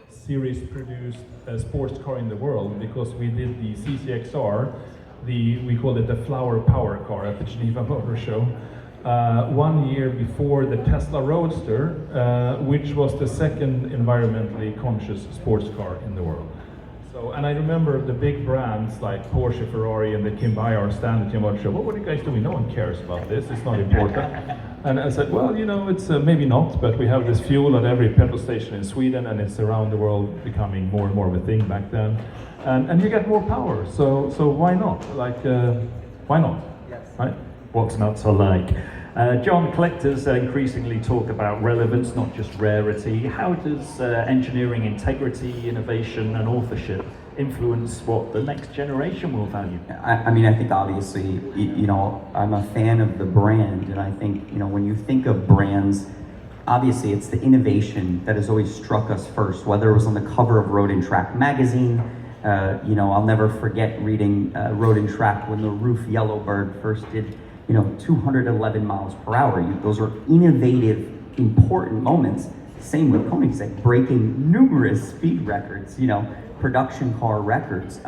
series-produced sports car in the world, because we did the CCXR, we called it the Flower Power Car at the Geneva Motor Show, 1 year before the Tesla Roadster, which was the second environmentally conscious sports car in the world. So, and I remember the big brands like Porsche, Ferrari, and the Kim Bayar stand at Geneva Motor Show. What are you guys doing? No one cares about this. It's not important. And I said, well, you know, it's maybe not, but we have this fuel at every petrol station in Sweden, and it's around the world becoming more and more of a thing back then. And you get more power, so why not? Like, why not? Yes. Right? What's not to like? John, collectors increasingly talk about relevance, not just rarity. How does engineering integrity, innovation, and authorship influence what the next generation will value? I mean, I think obviously, you know, I'm a fan of the brand, and I think, you know, when you think of brands, obviously it's the innovation that has always struck us first, whether it was on the cover of Road and Track magazine. You know, I'll never forget reading Road and Track when the Roof Yellowbird first did, you know, 211 miles per hour. Those are innovative, important moments. Same with Koenigsegg, breaking numerous speed records, you know, production car records.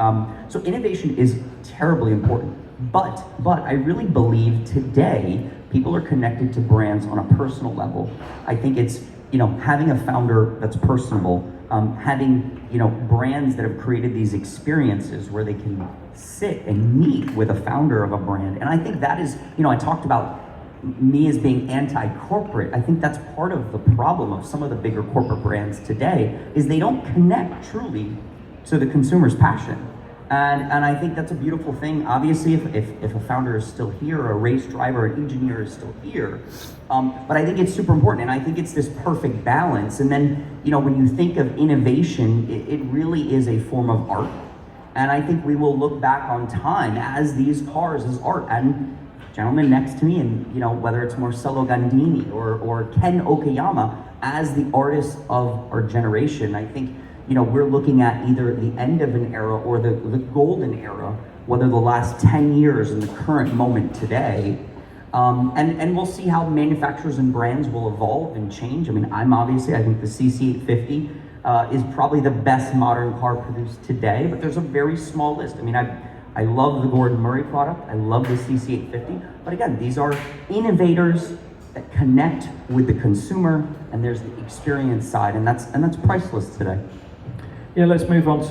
So innovation is terribly important. But I really believe today, people are connected to brands on a personal level. I think it's, you know, having a founder that's personable, having, you know, brands that have created these experiences where they can sit and meet with a founder of a brand. And I think that is, you know, I talked about me as being anti-corporate. I think that's part of the problem of some of the bigger corporate brands today, is they don't connect truly to the consumer's passion. And I think that's a beautiful thing. Obviously, if a founder is still here, a race driver, an engineer is still here. But I think it's super important, and I think it's this perfect balance. And then, you know, when you think of innovation, it really is a form of art. And I think we will look back on time as these cars as art. And gentleman next to me, and, you know, whether it's Marcello Gandini or Ken Okayama, as the artists of our generation, I think, you know, we're looking at either the end of an era or the golden era, whether the last 10 years and the current moment today. And we'll see how manufacturers and brands will evolve and change. I mean, I think the CC850 is probably the best modern car produced today, but there's a very small list. I mean, I love the Gordon Murray product, I love the CC850, but again, these are innovators that connect with the consumer, and there's the experience side, and that's priceless today. Yeah, let's move on to